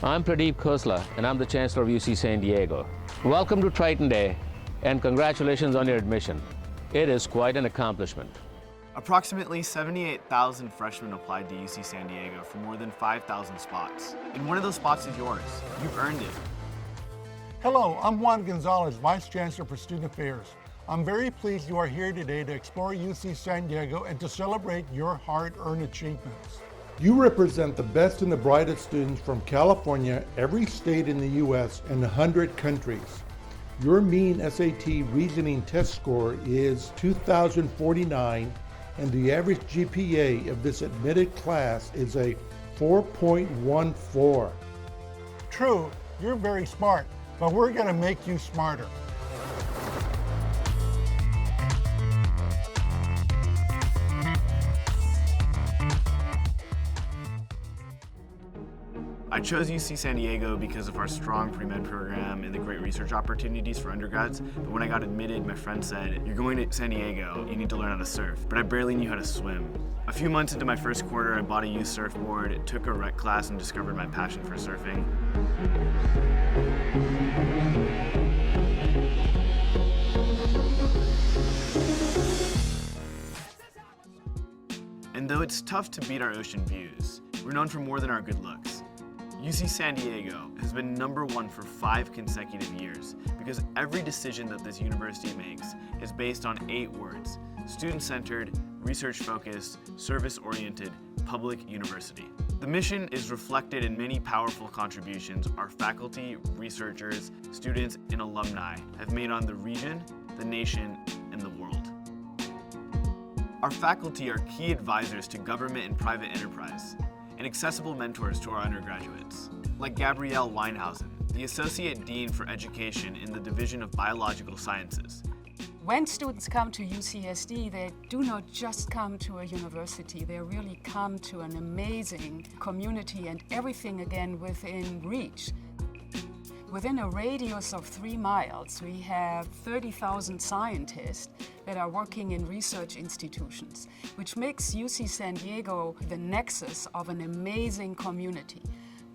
I'm Pradeep Khosla, and I'm the Chancellor of UC San Diego. Welcome to Triton Day, and congratulations on your admission. It is quite an accomplishment. Approximately 78,000 freshmen applied to UC San Diego for more than 5,000 spots. And one of those spots is yours. You've earned it. Hello, I'm Juan Gonzalez, Vice Chancellor for Student Affairs. I'm very pleased you are here today to explore UC San Diego and to celebrate your hard-earned achievements. You represent the best and the brightest students from California, every state in the U.S., and 100 countries. Your mean SAT reasoning test score is 2,049, and the average GPA of this admitted class is a 4.14. True, you're very smart, but we're going to make you smarter. I chose UC San Diego because of our strong pre-med program and the great research opportunities for undergrads. But when I got admitted, my friend said, "You're going to San Diego, you need to learn how to surf." But I barely knew how to swim. A few months into my first quarter, I bought a used surfboard, took a rec class, and discovered my passion for surfing. And though it's tough to beat our ocean views, we're known for more than our good looks. UC San Diego has been #1 for 5 consecutive years because every decision that this university makes is based on 8 words: student-centered, research-focused, service-oriented, public university. The mission is reflected in many powerful contributions our faculty, researchers, students, and alumni have made on the region, the nation, and the world. Our faculty are key advisors to government and private enterprise, and accessible mentors to our undergraduates, like Gabrielle Weinhausen, the Associate Dean for Education in the Division of Biological Sciences. When students come to UCSD, they do not just come to a university, they really come to an amazing community and everything again within reach. Within a radius of 3 miles, we have 30,000 scientists that are working in research institutions, which makes UC San Diego the nexus of an amazing community.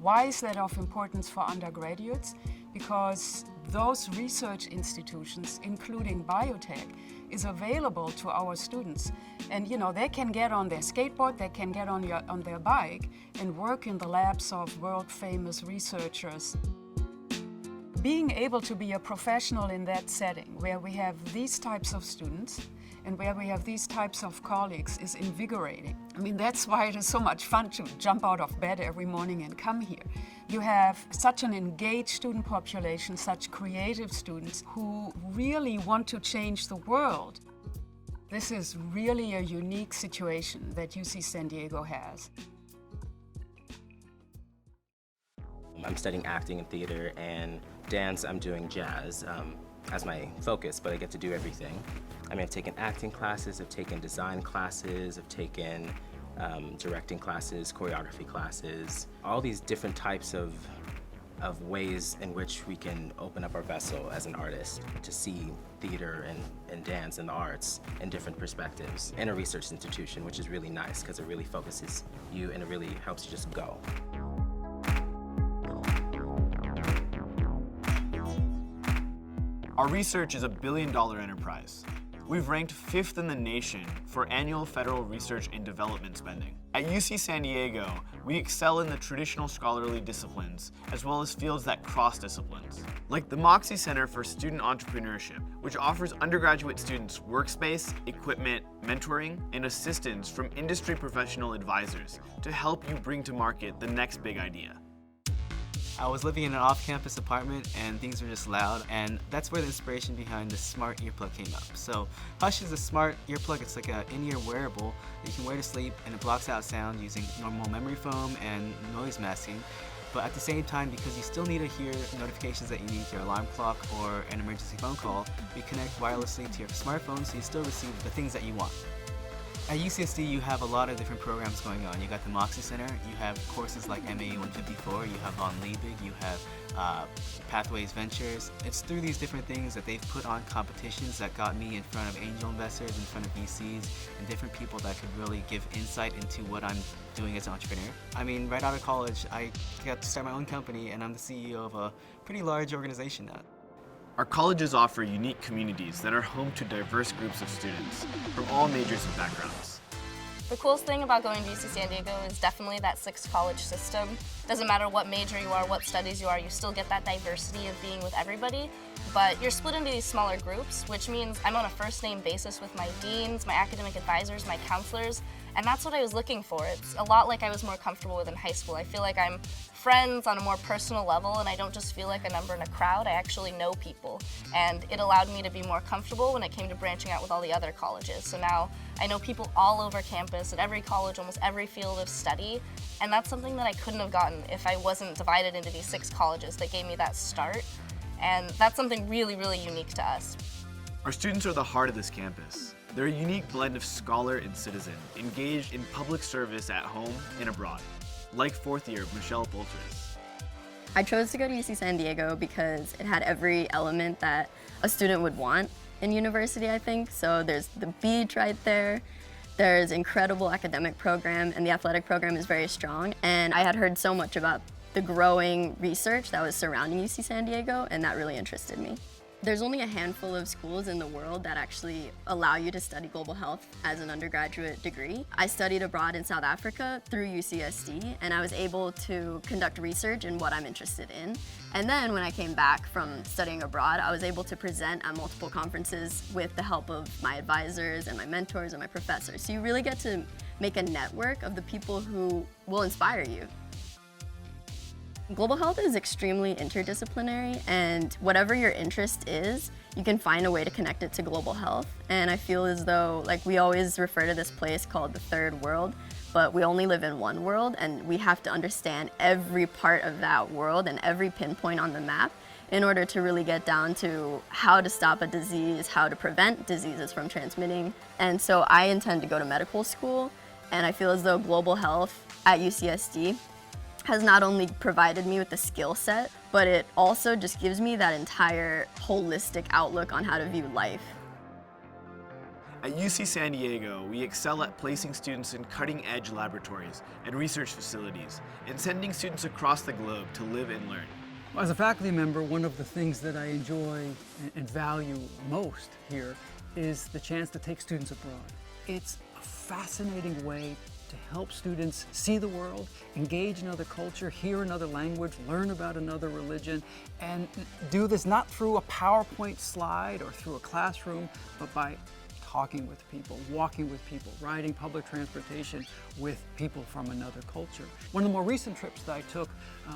Why is that of importance for undergraduates? Because those research institutions, including biotech, is available to our students. And they can get on their skateboard, they can get on their bike and work in the labs of world-famous researchers. Being able to be a professional in that setting, where we have these types of students and where we have these types of colleagues, is invigorating. I mean, that's why it is so much fun to jump out of bed every morning and come here. You have such an engaged student population, such creative students who really want to change the world. This is really a unique situation that UC San Diego has. I'm studying acting and theater, and dance. I'm doing jazz as my focus, but I get to do everything. I mean, I've taken acting classes, I've taken design classes, I've taken directing classes, choreography classes, all these different types of ways in which we can open up our vessel as an artist to see theater and dance and the arts in different perspectives in a research institution, which is really nice because it really focuses you and it really helps you just go. Our research is a billion-dollar enterprise. We've ranked 5th in the nation for annual federal research and development spending. At UC San Diego, we excel in the traditional scholarly disciplines, as well as fields that cross disciplines, like the Moxie Center for Student Entrepreneurship, which offers undergraduate students workspace, equipment, mentoring, and assistance from industry professional advisors to help you bring to market the next big idea. I was living in an off-campus apartment and things were just loud, and that's where the inspiration behind the smart earplug came up. So Hush is a smart earplug. It's like an in-ear wearable that you can wear to sleep, and it blocks out sound using normal memory foam and noise masking. But at the same time, because you still need to hear notifications that you need, your alarm clock or an emergency phone call, we connect wirelessly to your smartphone so you still receive the things that you want. At UCSD, you have a lot of different programs going on. You got the Moxie Center, you have courses like MA 154, you have Von Liebig, you have Pathways Ventures. It's through these different things that they've put on competitions that got me in front of angel investors, in front of VCs, and different people that could really give insight into what I'm doing as an entrepreneur. I mean, right out of college, I got to start my own company, and I'm the CEO of a pretty large organization now. Our colleges offer unique communities that are home to diverse groups of students from all majors and backgrounds. The coolest thing about going to UC San Diego is definitely that 6-college system. Doesn't matter what major you are, what studies you are, you still get that diversity of being with everybody, but you're split into these smaller groups, which means I'm on a first-name basis with my deans, my academic advisors, my counselors, and that's what I was looking for. It's a lot like I was more comfortable with in high school. I feel like I'm friends on a more personal level, and I don't just feel like a number in a crowd. I actually know people, and it allowed me to be more comfortable when it came to branching out with all the other colleges. So now I know people all over campus, at every college, almost every field of study, and that's something that I couldn't have gotten if I wasn't divided into these 6 colleges that gave me that start, and that's something really, really unique to us. Our students are the heart of this campus. They're a unique blend of scholar and citizen, engaged in public service at home and abroad, like 4th year Michelle Bolters. I chose to go to UC San Diego because it had every element that a student would want in university, I think. So there's the beach right there, there's incredible academic program, and the athletic program is very strong. And I had heard so much about the growing research that was surrounding UC San Diego, and that really interested me. There's only a handful of schools in the world that actually allow you to study global health as an undergraduate degree. I studied abroad in South Africa through UCSD, and I was able to conduct research in what I'm interested in. And then when I came back from studying abroad, I was able to present at multiple conferences with the help of my advisors and my mentors and my professors. So you really get to make a network of the people who will inspire you. Global health is extremely interdisciplinary, and whatever your interest is, you can find a way to connect it to global health. And I feel as though, like, we always refer to this place called the third world, but we only live in one world, and we have to understand every part of that world and every pinpoint on the map in order to really get down to how to stop a disease, how to prevent diseases from transmitting. And so I intend to go to medical school, and I feel as though global health at UCSD has not only provided me with the skill set, but it also just gives me that entire holistic outlook on how to view life. At UC San Diego, we excel at placing students in cutting-edge laboratories and research facilities, and sending students across the globe to live and learn. As a faculty member, one of the things that I enjoy and value most here is the chance to take students abroad. It's a fascinating way to help students see the world, engage in another culture, hear another language, learn about another religion, and do this not through a PowerPoint slide or through a classroom, but by talking with people, walking with people, riding public transportation with people from another culture. One of the more recent trips that I took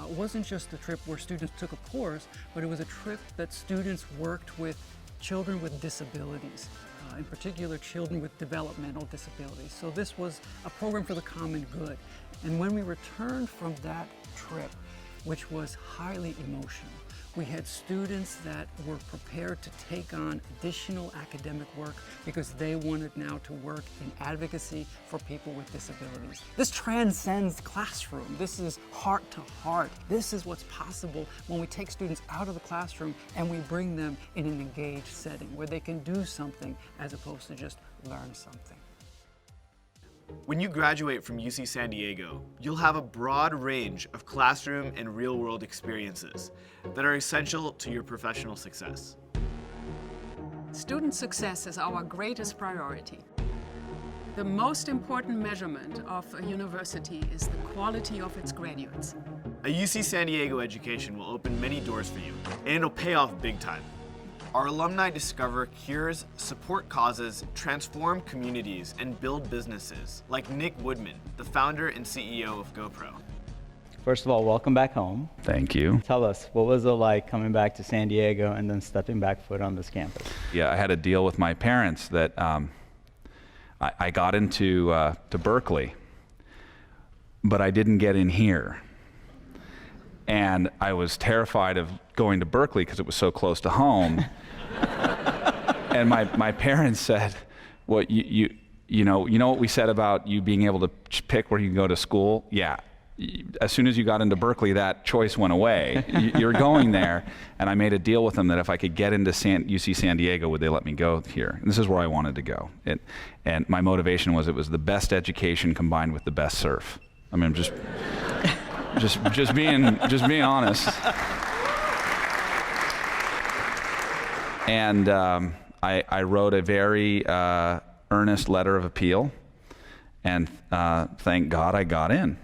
wasn't just a trip where students took a course, but it was a trip that students worked with children with disabilities. In particular, children with developmental disabilities. So this was a program for the common good. And when we returned from that trip, which was highly emotional, we had students that were prepared to take on additional academic work because they wanted now to work in advocacy for people with disabilities. This transcends classroom. This is heart to heart. This is what's possible when we take students out of the classroom and we bring them in an engaged setting where they can do something as opposed to just learn something. When you graduate from UC San Diego, you'll have a broad range of classroom and real-world experiences that are essential to your professional success. Student success is our greatest priority. The most important measurement of a university is the quality of its graduates. A UC San Diego education will open many doors for you, and it'll pay off big time. Our alumni discover cures, support causes, transform communities, and build businesses, like Nick Woodman, the founder and CEO of GoPro. First of all, welcome back home. Thank you. Tell us, what was it like coming back to San Diego and then stepping back foot on this campus? Yeah, I had a deal with my parents that I got into to Berkeley, but I didn't get in here. And I was terrified of going to Berkeley because it was so close to home. And my parents said, well, you know what we said about you being able to pick where you can go to school? Yeah. As soon as you got into Berkeley, that choice went away. You're going there, and I made a deal with them that if I could get into UC San Diego, would they let me go here? And this is where I wanted to go. And my motivation was it was the best education combined with the best surf. I mean, just being honest. And I wrote a very earnest letter of appeal, and thank God I got in.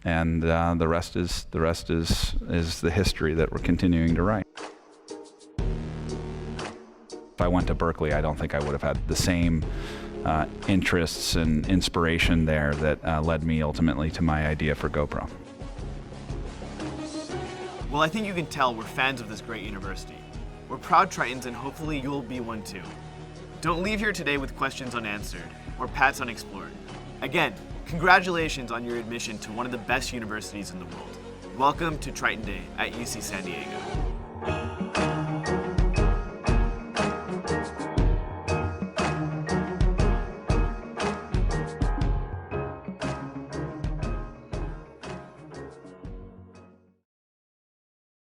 And the rest is the history that we're continuing to write. If I went to Berkeley, I don't think I would have had the same interests and inspiration there that led me ultimately to my idea for GoPro. Well, I think you can tell we're fans of this great university. We're proud Tritons, and hopefully you'll be one too. Don't leave here today with questions unanswered or paths unexplored. Again, congratulations on your admission to one of the best universities in the world. Welcome to Triton Day at UC San Diego.